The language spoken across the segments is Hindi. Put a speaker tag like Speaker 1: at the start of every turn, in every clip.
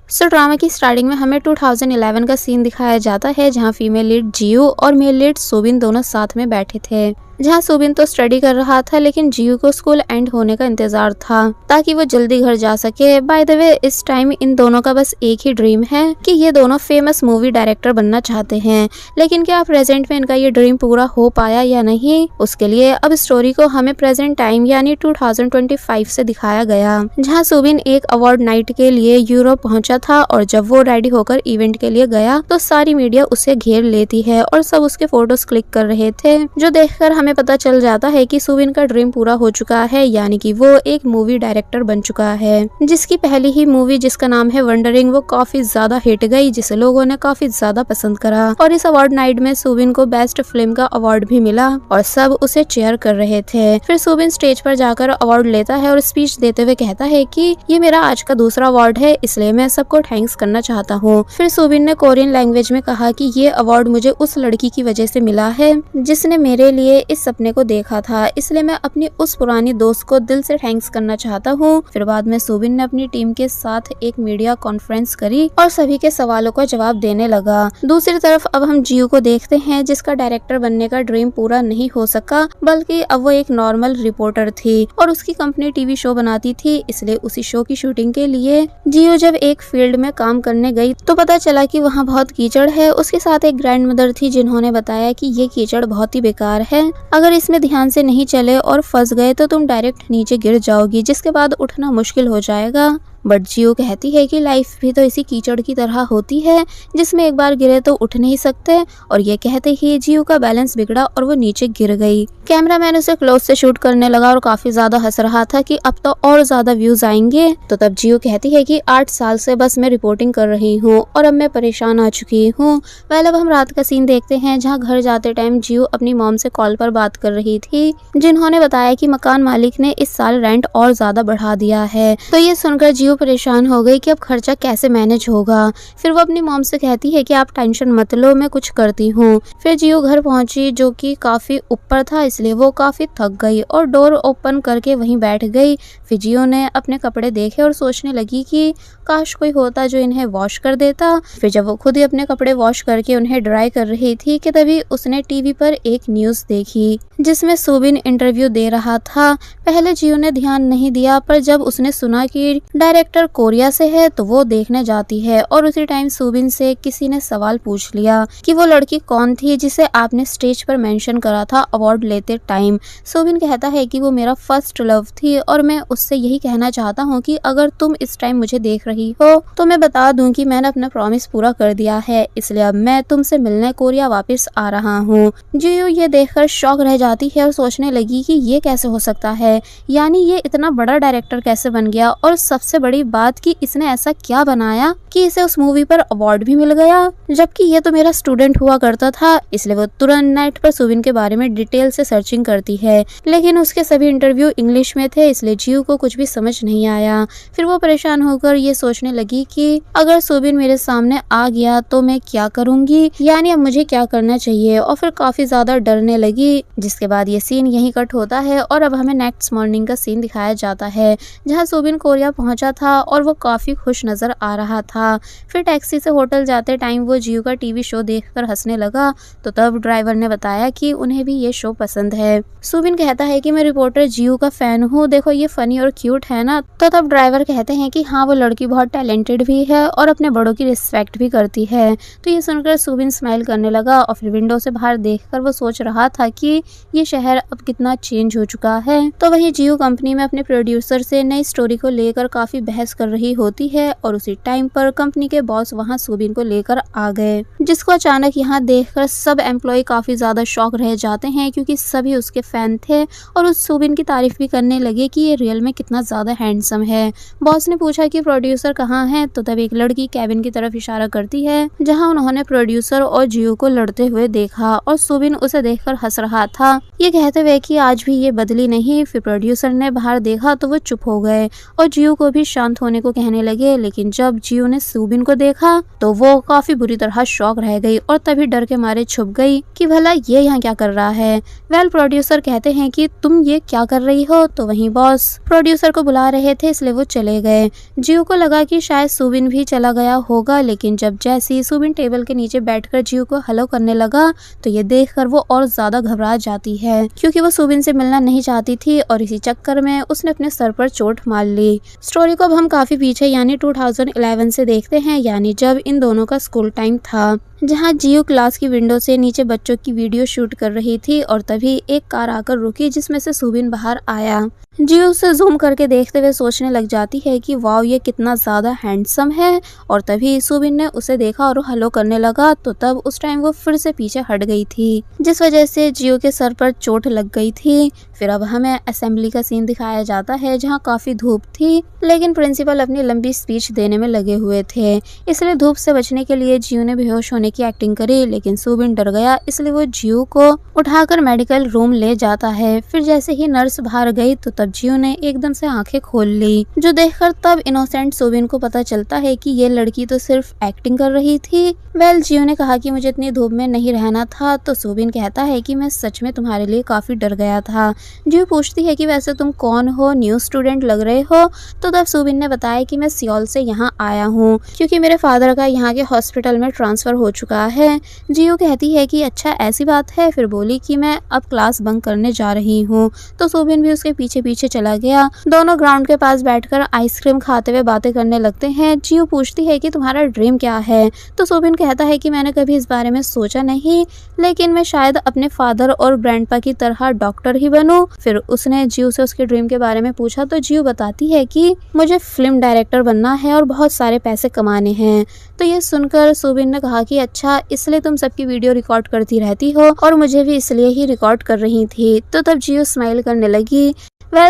Speaker 1: ड्रामा की स्टार्टिंग में हमें 2011 का सीन दिखाया जाता है जहां फीमेल लीड जियो और मेल लीड सोबिन दोनों साथ में बैठे थे। जहां सोबिन तो स्टडी कर रहा था लेकिन जियो को स्कूल एंड होने का इंतजार था ताकि वो जल्दी घर जा सके। बाय द वे इस टाइम इन दोनों का बस एक ही ड्रीम है कि ये दोनों फेमस मूवी डायरेक्टर बनना चाहते हैं, लेकिन क्या प्रेजेंट में इनका ये ड्रीम पूरा हो पाया या नहीं, उसके लिए अब स्टोरी को हमें प्रेजेंट टाइम यानी 2025 से दिखाया गया। जहाँ सोबिन एक अवार्ड नाइट के लिए यूरोप पहुंचा था और जब वो रेडी होकर इवेंट के लिए गया तो सारी मीडिया उसे घेर लेती है और सब उसके फोटोज क्लिक कर रहे थे, जो देखकर हमें पता चल जाता है कि सोबिन का ड्रीम पूरा हो चुका है, यानी कि वो एक मूवी डायरेक्टर बन चुका है। जिसकी पहली ही मूवी जिसका नाम है वंडरिंग वो काफी ज्यादा हिट गई, जिसे लोगों ने काफी ज्यादा पसंद करा और इस अवार्ड नाइट में सोबिन को बेस्ट फिल्म का अवार्ड भी मिला और सब उसे चेयर कर रहे थे। फिर सोबिन स्टेज पर जाकर अवार्ड लेता है और स्पीच देते हुए कहता है कि ये मेरा आज का दूसरा अवार्ड है, इसलिए मैं सबको थैंक्स करना चाहता हूँ। फिर सोबिन ने कोरियन लैंग्वेज में कहा कि ये अवार्ड मुझे उस लड़की की वजह से मिला है जिसने मेरे लिए इस सपने को देखा था, इसलिए मैं अपनी उस पुरानी दोस्त को दिल से थैंक्स करना चाहता हूँ। फिर बाद में सोबिन ने अपनी टीम के साथ एक मीडिया कॉन्फ्रेंस करी और सभी के सवालों का जवाब देने लगा। दूसरी तरफ अब हम जियो को देखते हैं जिसका डायरेक्टर बनने का ड्रीम पूरा नहीं हो सका, बल्कि अब वो एक नॉर्मल रिपोर्टर थी और उसकी कंपनी टीवी शो बनाती थी, इसलिए उसी शो की शूटिंग के लिए जियो जब एक फील्ड में काम करने गई तो पता चला कि वहाँ बहुत कीचड़ है। उसके साथ एक ग्रैंड मदर थी जिन्होंने बताया कि ये कीचड़ बहुत ही बेकार है, अगर इसमें ध्यान से नहीं चले और फंस गए तो तुम डायरेक्ट नीचे गिर जाओगी, जिसके बाद उठना मुश्किल हो जाएगा। बट जियो कहती है कि लाइफ भी तो इसी कीचड़ की तरह होती है जिसमें एक बार गिरे तो उठ नहीं सकते, और ये कहते ही जियो का बैलेंस बिगड़ा और वो नीचे गिर गई। कैमरामैन उसे क्लोज से शूट करने लगा और काफी ज्यादा हंस रहा था कि अब तो और ज्यादा व्यूज आएंगे। तो तब जियो कहती है कि 8 साल से बस मैं रिपोर्टिंग कर रही हूँ और अब मैं परेशान आ चुकी हूँ। अब हम रात का सीन देखते हैं जहाँ घर जाते टाइम जियो अपनी मॉम से कॉल पर बात कर रही थी, जिन्होंने बताया कि मकान मालिक ने इस साल रेंट और ज्यादा बढ़ा दिया है। तो ये सुनकर जियो परेशान हो गई कि अब खर्चा कैसे मैनेज होगा। फिर वो अपनी मॉम से कहती है कि आप टेंशन मत लो, मैं कुछ करती हूँ। फिर जियो घर पहुंची जो कि काफी ऊपर था, इसलिए वो काफी थक गई और डोर ओपन करके वहीं बैठ गई। फिर जियो ने अपने कपड़े देखे और सोचने लगी कि काश कोई होता जो इन्हें वॉश कर देता। फिर जब वो खुद ही अपने कपड़े वॉश करके उन्हें ड्राई कर रही थी कि तभी उसने टीवी पर एक न्यूज देखी जिसमें सोबिन इंटरव्यू दे रहा था। पहले जियो ने ध्यान नहीं दिया, पर जब उसने सुना कि डायरेक्टर कोरिया से है तो वो देखने जाती है और उसी टाइम सोबिन से किसी ने सवाल पूछ लिया कि वो लड़की कौन थी जिसे आपने स्टेज पर मेंशन करा था अवार्ड लेते टाइम। सोबिन कहता है कि वो मेरा फर्स्ट लव थी और मैं उससे यही कहना चाहता हूँ कि अगर तुम इस टाइम मुझे देख रही हो तो मैं बता दूं कि मैंने अपना प्रॉमिस पूरा कर दिया है, इसलिए अब मैं तुमसे मिलने कोरिया वापस आ रहा हूँ। जियो ये देखकर शॉक रह जाती है और सोचने लगी कि ये कैसे हो सकता है, यानी ये इतना बड़ा डायरेक्टर कैसे बन गया, और सबसे बड़ी बात कि इसने ऐसा क्या बनाया कि इसे उस मूवी पर अवार्ड भी मिल गया, जबकि ये तो मेरा स्टूडेंट हुआ करता था। इसलिए वो तुरंत नेट पर सोबिन के बारे में डिटेल से सर्चिंग करती है, लेकिन उसके सभी इंटरव्यू इंग्लिश में थे, इसलिए जियो को कुछ भी समझ नहीं आया। फिर वो परेशान होकर ये सोचने लगी कि अगर सोबिन मेरे सामने आ गया तो मैं क्या करूंगी, यानी अब मुझे क्या करना चाहिए, और फिर काफी ज्यादा डरने लगी। जिसके बाद ये सीन यहीं कट होता है और अब हमें नेक्स्ट मॉर्निंग का सीन दिखाया जाता है जहाँ सोबिन कोरिया पहुंचा था और वो काफी खुश नजर आ रहा था। फिर टैक्सी से होटल जाते टाइम वो जियो का टीवी शो देखकर हंसने लगा, तो तब ड्राइवर ने बताया कि उन्हें भी ये शो पसंद है। सोबिन कहता है कि मैं रिपोर्टर जियो का फैन हूँ, देखो ये फनी और क्यूट है ना। तो तब ड्राइवर कहते हैं कि हाँ वो लड़की बहुत टैलेंटेड भी है और अपने बड़ों की रिस्पेक्ट भी करती है। तो ये सुनकर सोबिन स्माइल करने लगा और फिर विंडो से बाहर देखकर वो सोच रहा था कि ये शहर अब कितना चेंज हो चुका है। तो वही जियो कंपनी में अपने प्रोड्यूसर से नई स्टोरी को लेकर काफी बहस कर रही होती है और उसी टाइम पर कंपनी के बॉस वहाँ सोबिन को लेकर आ गए, जिसको अचानक यहाँ देखकर सब एम्प्लॉय काफी ज्यादा शॉक रह जाते हैं क्योंकि सभी उसके फैन थे और उस सोबिन की तारीफ भी करने लगे कि ये रियल में कितना ज्यादा हैंडसम है। बॉस ने पूछा कि प्रोड्यूसर कहाँ है, तो तब एक लड़की कैबिन की तरफ इशारा करती है जहाँ उन्होंने प्रोड्यूसर और जियो को लड़ते हुए देखा और सोबिन उसे देखकर हंस रहा था, ये कहते हुए कि आज भी ये बदली नहीं। फिर प्रोड्यूसर ने बाहर देखा तो वो चुप हो गए और जियो को भी शांत होने को कहने लगे, लेकिन जब जियो ने सुबिन को देखा तो वो काफी बुरी तरह शॉक रह गई और तभी डर के मारे छुप गई कि भला ये यहाँ क्या कर रहा है। प्रोड्यूसर कहते हैं कि तुम ये क्या कर रही हो, तो वहीं बॉस प्रोड्यूसर को बुला रहे थे इसलिए वो चले गए। जियो को लगा कि शायद सुबिन भी चला गया होगा, लेकिन जब जैसे सुबिन टेबल के नीचे बैठकर जियो को हेलो करने लगा तो ये देखकर वो और ज्यादा घबरा जाती है, क्योंकि वो सुबिन से मिलना नहीं चाहती थी और इसी चक्कर में उसने अपने सर पर चोट मार ली। स्टोरी को अब हम काफी पीछे यानी 2011 से देखते हैं, यानी जब इन दोनों का स्कूल टाइम था, जहां जियो क्लास की विंडो से नीचे बच्चों की वीडियो शूट कर रही थी और तभी एक कार आकर रुकी जिसमें से सुबिन बाहर आया। जियो उसे जूम करके देखते हुए सोचने लग जाती है कि वाव ये कितना ज्यादा हैंडसम है, और तभी सुबिन ने उसे देखा और हेलो करने लगा, तो तब उस टाइम वो फिर से पीछे हट गई थी जिस वजह से जियो के सर पर चोट लग गई थी। फिर अब हमें असेंबली का सीन दिखाया जाता है जहाँ काफी धूप थी, लेकिन प्रिंसिपल अपनी लंबी स्पीच देने में लगे हुए थे, इसलिए धूप से बचने के लिए जियो ने बेहोश होने की एक्टिंग करी, लेकिन सुबिन डर गया इसलिए वो जियो को उठाकर मेडिकल रूम ले जाता है। फिर जैसे ही नर्स बाहर गई तो तब जियो ने एकदम से आंखें खोल ली, जो देखकर तब इनोसेंट सुबिन को पता चलता है कि ये लड़की तो सिर्फ एक्टिंग कर रही थी। जियो ने कहा कि मुझे इतनी धूप में नहीं रहना था, तो सुबिन कहता है कि मैं सच में तुम्हारे लिए काफी डर गया था। जियो पूछती है कि वैसे तुम कौन हो, न्यू स्टूडेंट लग रहे हो, तो तब सुबिन ने बताया कि मैं सियोल से यहाँ आया हूँ क्योंकि मेरे फादर का यहाँ के हॉस्पिटल में ट्रांसफर हो चुका है। जियो कहती है कि अच्छा ऐसी बात है, फिर बोली कि मैं अब क्लास बंक करने जा रही हूँ, तो सुबिन भी उसके पीछे पीछे चला गया। दोनों ग्राउंड के पास बैठकर आइसक्रीम खाते हुए बातें करने लगते हैं। जियो पूछती है कि तुम्हारा ड्रीम क्या है, तो सुबिन कहता है कि मैंने कभी इस बारे में सोचा नहीं, लेकिन मैं शायद अपने फादर और ग्रैंडपा की तरह डॉक्टर ही बनूं। फिर उसने जियो से उसके ड्रीम के बारे में पूछा, तो जियो बताती है कि मुझे फिल्म डायरेक्टर बनना है और बहुत सारे पैसे कमाने हैं। तो ये सुनकर सुबिन ने कहा कि अच्छा इसलिए तुम सबकी वीडियो रिकॉर्ड करती रहती हो और मुझे भी इसलिए ही रिकॉर्ड कर रही थी। तो तब जियो स्माइल करने लगी।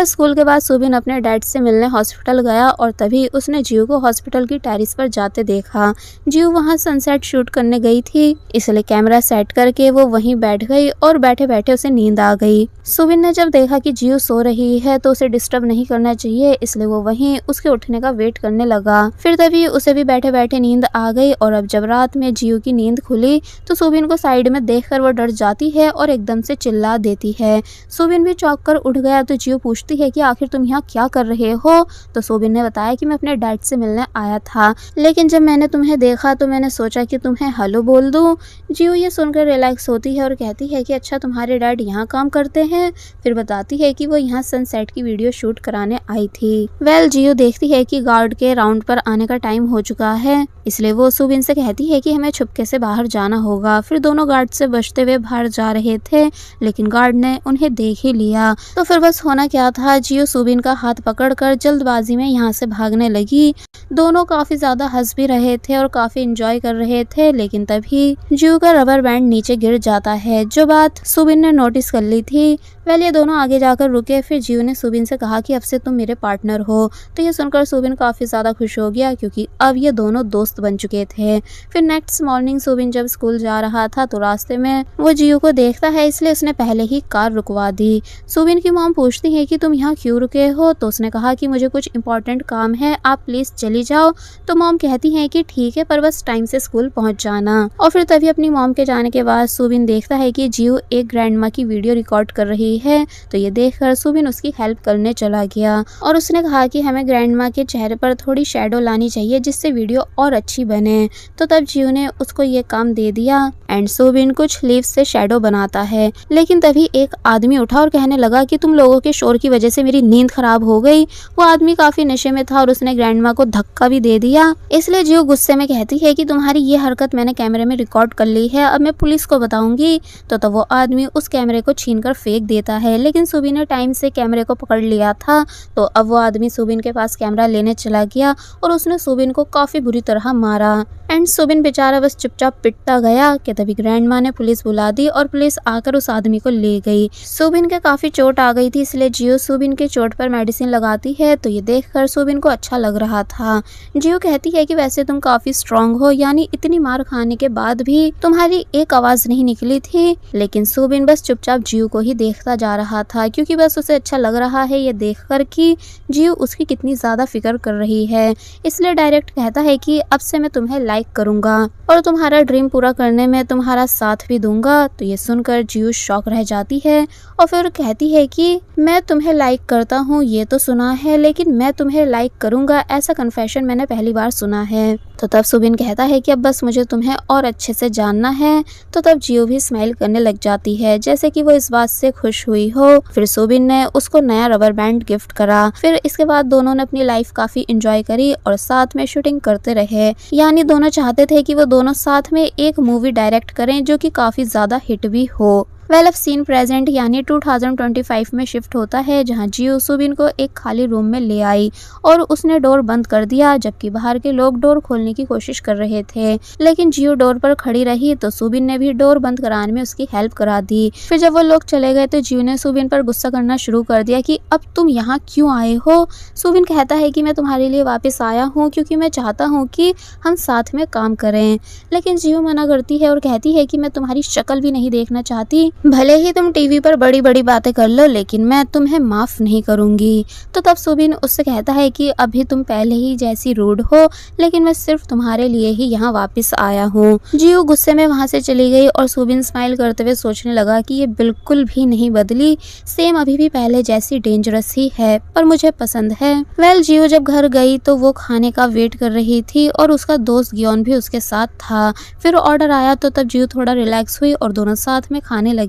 Speaker 1: स्कूल के बाद सुबिन अपने डैड से मिलने हॉस्पिटल गया और तभी उसने जियो को हॉस्पिटल की टेरिस पर जाते देखा। जियो वहां सनसेट शूट करने गई थी, इसलिए कैमरा सेट करके वो वहीं बैठ गई और बैठे बैठे उसे नींद आ गई। सुबिन ने जब देखा कि जियो सो रही है तो उसे डिस्टर्ब नहीं करना चाहिए, इसलिए वो वहीं उसके उठने का वेट करने लगा। फिर तभी उसे भी बैठे बैठे नींद आ गई और अब जब रात में जियो की नींद खुली तो सुबिन को साइड में देखकर वो डर जाती है और एकदम से चिल्ला देती है। सुबिन भी चौंक कर उठ गया, तो जियो पूछती है कि आखिर तुम यहाँ क्या कर रहे हो, तो सुबिन ने बताया कि मैं अपने डैड से मिलने आया था, लेकिन जब मैंने तुम्हें देखा तो मैंने सोचा कि तुम्हें हेलो बोल दूं। जियो ये सुनकर रिलैक्स होती है और कहती है कि अच्छा तुम्हारे डैड यहाँ काम करते हैं। फिर बताती है कि वो यहाँ सनसेट की वीडियो शूट कराने आई थी। जियो देखती है कि गार्ड के राउंड पर आने का टाइम हो चुका है, इसलिए वो सुबिन से कहती है कि हमें छुपके से बाहर जाना होगा। फिर दोनों गार्ड से बचते हुए बाहर जा रहे थे, लेकिन गार्ड ने उन्हें देख ही लिया। तो फिर बस होना क्या था, जियो सुबिन का हाथ पकड़कर जल्दबाजी में यहाँ से भागने लगी। दोनों काफी ज्यादा हंस भी रहे थे और काफी एंजॉय कर रहे थे, लेकिन तभी जियो का रबर बैंड नीचे गिर जाता है, जो बात सुबिन ने नोटिस कर ली थी। ये दोनों आगे जाकर रुके। फिर जियो ने सुबिन से कहा कि अब से तुम मेरे पार्टनर हो। तो ये सुनकर सुबिन काफी ज्यादा खुश हो गया क्योंकि अब ये दोनों दोस्त बन चुके थे। फिर नेक्स्ट मॉर्निंग सुबिन जब स्कूल जा रहा था तो रास्ते में वो जियो को देखता है, इसलिए उसने पहले ही कार रुकवा दी। सुबिन की मॉम पूछती है कि तुम यहाँ क्यों रुके हो, तो उसने कहा कि मुझे कुछ इंपॉर्टेंट काम है, आप प्लीज चली जाओ। तो मॉम कहती है कि ठीक है, पर बस टाइम से स्कूल पहुंच जाना। और फिर तभी अपनी मॉम के जाने के बाद सुबिन देखता है कि जियो एक ग्रैंडमा की वीडियो रिकॉर्ड कर रही है। तो ये देखकर सुबिन उसकी हेल्प करने चला गया और उसने कहा कि हमें ग्रैंडमा के चेहरे पर थोड़ी शैडो लानी चाहिए जिससे वीडियो और अच्छी बने। तो तब जियो ने उसको ये काम दे दिया एंड सुबिन कुछ लीव्स से शैडो बनाता है। लेकिन तभी एक आदमी उठा और कहने लगा कि तुम लोगों के शोर की वजह से मेरी नींद खराब हो गई। वो आदमी काफी नशे में था और उसने ग्रैंडमा को धक्का भी दे दिया। इसलिए जियो गुस्से में कहती है कि तुम्हारी ये हरकत मैंने कैमरे में रिकॉर्ड कर ली है, अब मैं पुलिस को बताऊंगी। तो तब वो आदमी उस कैमरे को छीनकर फेंक देता है, लेकिन सुबिन ने टाइम से कैमरे को पकड़ लिया था। तो अब वो आदमी सुबिन के पास कैमरा लेने चला गया और उसने सुबिन को काफी बुरी तरह मारा एंड सुबिन बेचारा बस चुपचाप पिटता गया कि तभी ग्रैंडमा ने पुलिस बुला दी और पुलिस आकर उस आदमी को ले गई। सुबिन के काफी चोट आ गई थी, इसलिए जियो जियो सुबिन के चोट पर मेडिसिन लगाती है तो ये देखकर सुबिन को अच्छा लग रहा था। जियो कहती है कि वैसे तुम काफी स्ट्रांग हो, यानी इतनी मार खाने के बाद भी तुम्हारी एक आवाज नहीं निकली थी। लेकिन सुबिन बस चुपचाप जियो को ही देखता जा रहा था, क्योंकि बस उसे अच्छा लग रहा है ये देखकर कि जियो उसकी कितनी ज्यादा फिक्र कर रही है। इसलिए डायरेक्ट कहता है कि अब से मैं तुम्हें लाइक करूंगा और तुम्हारा ड्रीम पूरा करने में तुम्हारा साथ भी दूंगा। तो ये सुनकर जियो शॉक रह जाती है और फिर कहती है कि मैं तुम्हें लाइक करता हूँ ये तो सुना है, लेकिन मैं तुम्हें लाइक करूंगा ऐसा कन्फेशन मैंने पहली बार सुना है। तो तब सुबिन कहता है कि अब बस मुझे तुम्हें और अच्छे से जानना है। तो तब जियो भी स्माइल करने लग जाती है जैसे कि वो इस बात से खुश हुई हो। फिर सुबिन ने उसको नया रबर बैंड गिफ्ट करा। फिर इसके बाद दोनों ने अपनी लाइफ काफी एंजॉय करी और साथ में शूटिंग करते रहे, यानी दोनों चाहते थे कि वो दोनों साथ में एक मूवी डायरेक्ट करें जो कि काफी ज्यादा हिट भी हो। वेल अब सीन प्रेजेंट यानी 2025 में शिफ्ट होता है, जहां जियो सुबिन को एक खाली रूम में ले आई और उसने डोर बंद कर दिया, जबकि बाहर के लोग डोर खोलने की कोशिश कर रहे थे। लेकिन जियो डोर पर खड़ी रही तो सुबिन ने भी डोर बंद कराने में उसकी हेल्प करा दी। फिर जब वो लोग चले गए तो जियो ने सुबिन पर गुस्सा करना शुरू कर दिया कि अब तुम यहाँ क्यों आए हो। सुबिन कहता है कि मैं तुम्हारे लिए वापस आया हूँ क्योंकि मैं चाहता हूँ कि हम साथ में काम करें। लेकिन जियो मना करती है और कहती है कि मैं तुम्हारी शक्ल भी नहीं देखना चाहती, भले ही तुम टीवी पर बड़ी बड़ी बातें कर लो, लेकिन मैं तुम्हें माफ नहीं करूंगी। तो तब सुबिन उससे कहता है कि अभी तुम पहले ही जैसी रूड हो, लेकिन मैं सिर्फ तुम्हारे लिए ही यहाँ वापस आया हूँ। जियो गुस्से में वहाँ से चली गई और सुबिन स्माइल करते हुए सोचने लगा कि ये बिल्कुल भी नहीं बदली, सेम अभी भी पहले जैसी डेंजरस ही है, पर मुझे पसंद है। वेल जियो जब घर गई तो वो खाने का वेट कर रही थी और उसका दोस्त गियोन भी उसके साथ था। फिर ऑर्डर आया तो तब जियो थोड़ा रिलैक्स हुई और दोनों साथ में खाने लगे।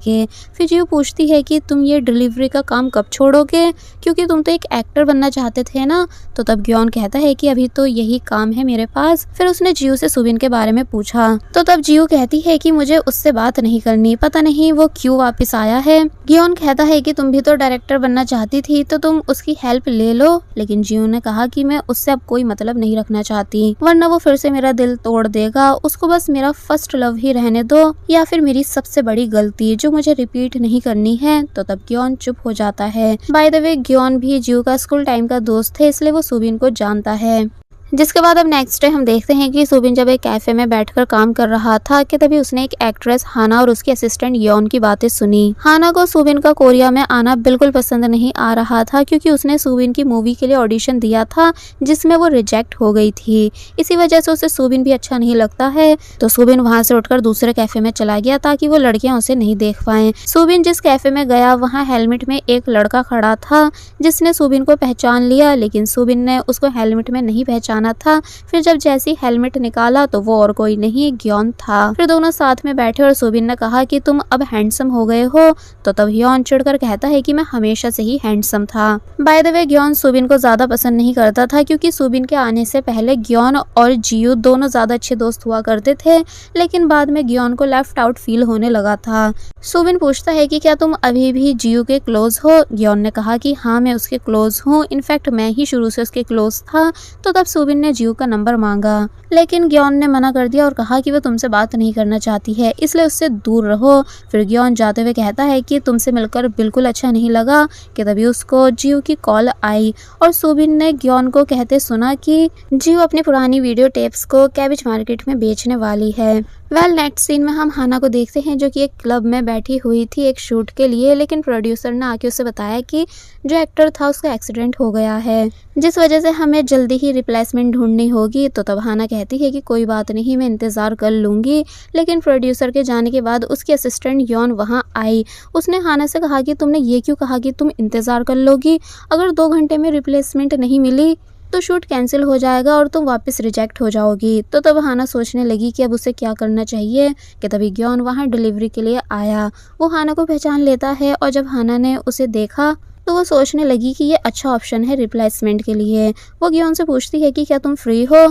Speaker 1: फिर जियो पूछती है कि तुम ये डिलीवरी का काम कब छोड़ोगे, क्योंकि तुम तो एक एक्टर बनना चाहते थे ना। तो तब गियोन कहता है कि अभी तो यही काम है मेरे पास। फिर उसने जियो से सुबिन के बारे में पूछा तो तब जियो कहती है कि मुझे उससे बात नहीं करनी, पता नहीं वो क्यों वापस आया है। गियोन कहता है कि तुम भी तो डायरेक्टर बनना चाहती थी तो तुम उसकी हेल्प ले लो। लेकिन जियो ने कहा कि मैं उससे अब कोई मतलब नहीं रखना चाहती, वरना वो फिर से मेरा दिल तोड़ देगा। उसको बस मेरा फर्स्ट लव ही रहने दो, या फिर मेरी सबसे बड़ी गलती जो मुझे रिपीट नहीं करनी है। तो तब गियोन चुप हो जाता है। बाय द वे गियोन भी जियो का स्कूल टाइम का दोस्त है, इसलिए वो सुबिन को जानता है। जिसके बाद अब नेक्स्ट डे हम देखते हैं कि सुबिन जब एक कैफे में बैठकर काम कर रहा था कि तभी उसने एक एक्ट्रेस हाना और उसकी असिस्टेंट योन की बातें सुनी। हाना को सुबिन का कोरिया में आना बिल्कुल पसंद नहीं आ रहा था, क्योंकि उसने सुबिन की मूवी के लिए ऑडिशन दिया था जिसमें वो रिजेक्ट हो गई थी। इसी वजह से उसे सुबिन भी अच्छा नहीं लगता है। तो सुबिन वहां से उठकर दूसरे कैफे में चला गया ताकि वो लड़कियां उसे नहीं देख पाए। सुबिन जिस कैफे में गया वहाँ हेलमेट में एक लड़का खड़ा था जिसने सुबिन को पहचान लिया, लेकिन सुबिन ने उसको हेलमेट में नहीं पहचाना था। फिर जब जैसी हेलमेट निकाला तो वो और कोई नहीं गियोन था। फिर दोनों साथ में बैठे और सुबिन ने कहा कि तुम अब हैंडसम हो गए हो। तो तब गियोन चिढ़कर कहता है कि मैं हमेशा से ही हैंडसम था। By the way Gion Subin को ज्यादा पसंद नहीं करता था, क्योंकि सुबिन के आने से पहले गियोन और जियो दोनों ज्यादा अच्छे दोस्त हुआ करते थे, लेकिन बाद में गियोन को लेफ्ट आउट फील होने लगा था। सुबिन पूछता है कि क्या तुम अभी भी जियो के क्लोज हो। गियोन ने कहा कि हाँ मैं उसके क्लोज हूँ, इनफैक्ट मैं ही शुरू से उसके क्लोज था। तो तब सुबिन ने जियो का नंबर मांगा, लेकिन गियोन ने मना कर दिया और कहा कि वो तुमसे बात नहीं करना चाहती है, इसलिए उससे दूर रहो। फिर गियोन जाते हुए कहता है कि तुमसे मिलकर बिल्कुल अच्छा नहीं लगा। कि तभी उसको जियो की कॉल आई और सुबिन ने गियोन को कहते सुना कि जियो अपनी पुरानी वीडियो टेप्स को कैबिज मार्केट में बेचने वाली है। वेल नेक्स्ट सीन में हम हाना को देखते हैं जो कि एक क्लब में बैठी हुई थी एक शूट के लिए, लेकिन प्रोड्यूसर ने आके उसे बताया कि जो एक्टर था उसका एक्सीडेंट हो गया है, जिस वजह से हमें जल्दी ही रिप्लेसमेंट ढूंढनी होगी। तो तब हाना कहती है कि कोई बात नहीं, मैं इंतज़ार कर लूँगी। लेकिन प्रोड्यूसर के जाने के बाद उसकी असिस्टेंट योन वहाँ आई। उसने हाना से कहा कि तुमने ये क्यों कहा कि तुम इंतज़ार कर लोगी, अगर 2 घंटे में रिप्लेसमेंट नहीं मिली तो शूट कैंसिल हो जाएगा और तुम वापस रिजेक्ट हो जाओगी। तो तब हाना सोचने लगी कि अब उसे क्या करना चाहिए। कि तभी गियोन वहाँ डिलीवरी के लिए आया। वो हाना को पहचान लेता है और जब हाना ने उसे देखा तो वो सोचने लगी कि ये अच्छा ऑप्शन है रिप्लेसमेंट के लिए। वो गियोन से पूछती है कि क्या तुम फ्री हो।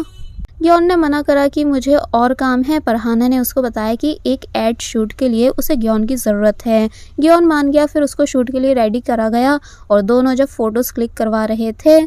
Speaker 1: गियोन ने मना करा कि मुझे और काम है, पर हाना ने उसको बताया कि एक एड शूट के लिए उसे गियोन की ज़रूरत है। गियोन मान गया। फिर उसको शूट के लिए रेडी करा गया और दोनों जब फोटोज़ क्लिक करवा रहे थे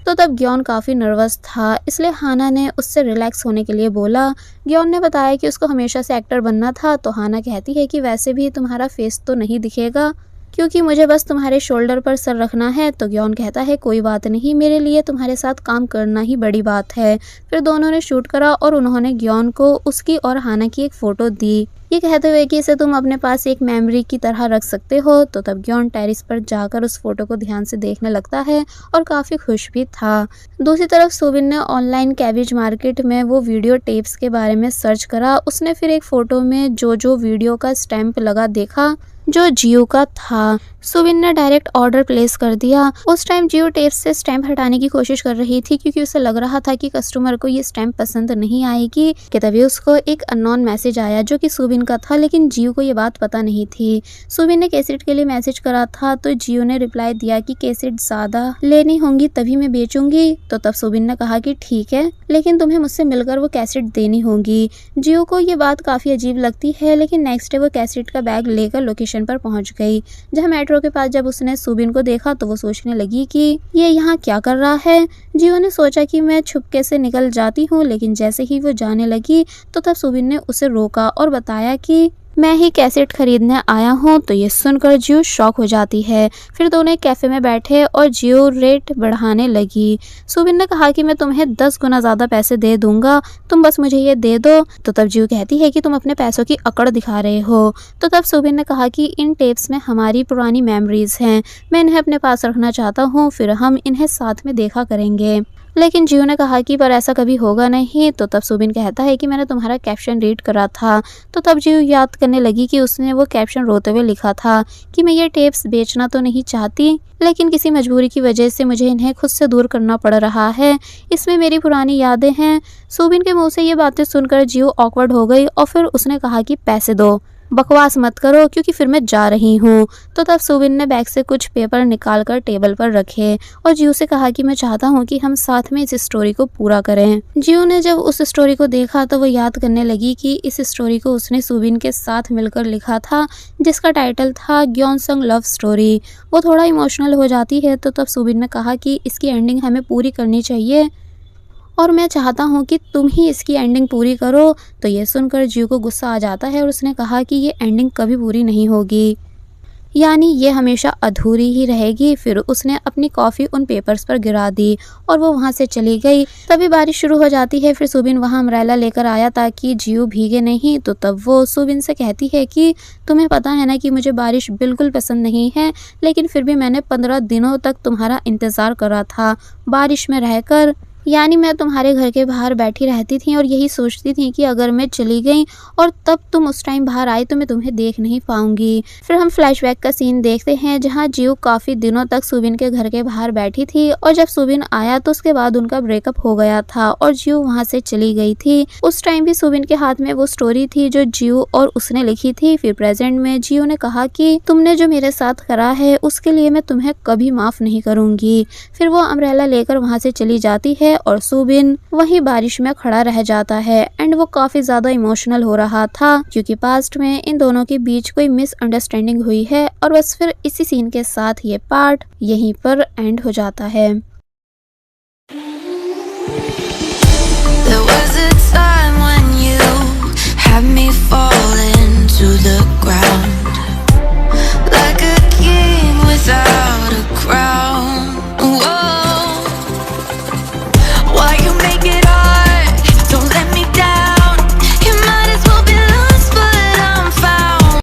Speaker 1: तो तब गियोन काफ़ी नर्वस था, इसलिए हाना ने उससे रिलैक्स होने के लिए बोला। गियोन ने बताया कि उसको हमेशा से एक्टर बनना था। तो हाना कहती है कि वैसे भी तुम्हारा फेस तो नहीं दिखेगा, क्योंकि मुझे बस तुम्हारे शोल्डर पर सर रखना है। तो ग्योन कहता है कोई बात नहीं, मेरे लिए तुम्हारे साथ काम करना ही बड़ी बात है। फिर दोनों ने शूट करा और उन्होंने ग्योन को उसकी और हाना की एक फ़ोटो दी, ये कहते हुए कि इसे तुम अपने पास एक मेमोरी की तरह रख सकते हो। तो तब ग्योन टेरिस पर जाकर उस फोटो को ध्यान से देखने लगता है और काफ़ी खुश भी था। दूसरी तरफ सुबिन ने ऑनलाइन कैबिज मार्केट में वो वीडियो टेप्स के बारे में सर्च करा। उसने फिर एक फ़ोटो में जो वीडियो का स्टैम्प लगा देखा जो जियो का था। सुबिन ने डायरेक्ट ऑर्डर प्लेस कर दिया। उस टाइम जियो टेप्स से स्टैम्प हटाने की कोशिश कर रही थी क्योंकि उसे लग रहा था कि कस्टमर को ये स्टैम्प पसंद नहीं आएगी कि तभी उसको एक अननोन मैसेज आया जो कि सुबिन का था, लेकिन जियो को ये बात पता नहीं थी। सुबिन ने कैसेट के लिए मैसेज करा था तो जियो ने रिप्लाई दिया कि कैसेट ज़्यादा लेनी होंगी तभी मैं बेचूंगी। तो तब सुबिन ने कहा कि ठीक है, लेकिन तुम्हें मुझसे मिलकर वो कैसेट देनी होगी। जियो को ये बात काफ़ी अजीब लगती है, लेकिन नेक्स्ट डे वो कैसेट का बैग लेकर लोकेशन पर पहुंच गई। जहां मेट्रो के पास जब उसने सुबिन को देखा तो वो सोचने लगी कि ये यहाँ क्या कर रहा है। जियो ने सोचा कि मैं छुपके से निकल जाती हूँ, लेकिन जैसे ही वो जाने लगी तो तब सुबिन ने उसे रोका और बताया कि मैं ही कैसेट खरीदने आया हूँ। तो ये सुनकर जियो शॉक हो जाती है। फिर दोनों एक कैफे में बैठे और जियो रेट बढ़ाने लगी। सुबिन ने कहा कि मैं तुम्हें 10 गुना ज़्यादा पैसे दे दूंगा, तुम बस मुझे ये दे दो। तो तब जियो कहती है कि तुम अपने पैसों की अकड़ दिखा रहे हो। तो तब सुबिन ने कहा कि इन टेप्स में हमारी पुरानी मेमोरीज हैं, मैं इन्हें अपने पास रखना चाहता हूँ, फिर हम इन्हें साथ में देखा करेंगे। लेकिन जियो ने कहा कि पर ऐसा कभी होगा नहीं। तो तब सुबिन कहता है कि मैंने तुम्हारा कैप्शन रीड करा था। तो तब जियो याद करने लगी कि उसने वो कैप्शन रोते हुए लिखा था कि मैं ये टेप्स बेचना तो नहीं चाहती, लेकिन किसी मजबूरी की वजह से मुझे इन्हें खुद से दूर करना पड़ रहा है, इसमें मेरी पुरानी यादें हैं। सुबिन के मुंह से ये बातें सुनकर जियो ऑकवर्ड हो गई और फिर उसने कहा कि पैसे दो, बकवास मत करो क्योंकि फिर मैं जा रही हूँ। तो तब सुबिन ने बैग से कुछ पेपर निकालकर टेबल पर रखे और जियो से कहा कि मैं चाहता हूँ कि हम साथ में इस स्टोरी को पूरा करें। जियो ने जब उस स्टोरी को देखा तो वो याद करने लगी कि इस स्टोरी को उसने सुबिन के साथ मिलकर लिखा था, जिसका टाइटल था ग्योनसंग लव स्टोरी। वो थोड़ा इमोशनल हो जाती है। तो तब सुबिन ने कहा कि इसकी एंडिंग हमें पूरी करनी चाहिए और मैं चाहता हूँ कि तुम ही इसकी एंडिंग पूरी करो। तो ये सुनकर जियो को गुस्सा आ जाता है और उसने कहा कि ये एंडिंग कभी पूरी नहीं होगी, यानी ये हमेशा अधूरी ही रहेगी। फिर उसने अपनी कॉफ़ी उन पेपर्स पर गिरा दी और वो वहाँ से चली गई। तभी बारिश शुरू हो जाती है। फिर सुबिन वहाँ अम्ब्रेला लेकर आया ताकि जियो भीगे नहीं। तो तब वो सुबिन से कहती है कि तुम्हें पता है ना कि मुझे बारिश बिल्कुल पसंद नहीं है, लेकिन फिर भी मैंने 15 दिनों तक तुम्हारा इंतज़ार करा था बारिश में रहकर, यानी मैं तुम्हारे घर के बाहर बैठी रहती थी और यही सोचती थी कि अगर मैं चली गई और तब तुम उस टाइम बाहर आए तो मैं तुम्हें देख नहीं पाऊंगी। फिर हम फ्लैशबैक का सीन देखते हैं जहां जियो काफ़ी दिनों तक सुबिन के घर के बाहर बैठी थी और जब सुबिन आया तो उसके बाद उनका ब्रेकअप हो गया था और जियो वहां से चली गई थी। उस टाइम भी सुबिन के हाथ में वो स्टोरी थी जो जियो और उसने लिखी थी। फिर प्रेजेंट में जियो ने कहा कि तुमने जो मेरे साथ करा है उसके लिए मैं तुम्हें कभी माफ़ नहीं करूंगी। फिर वो अम्ब्रेला लेकर वहाँ से चली जाती है और सुबिन वहीं बारिश में खड़ा रह जाता है एंड वो काफी ज्यादा इमोशनल हो रहा था क्योंकि पास्ट में इन दोनों के बीच कोई मिसअंडरस्टैंडिंग हुई है। और बस फिर इसी सीन के साथ ये पार्ट यहीं पर एंड हो जाता है।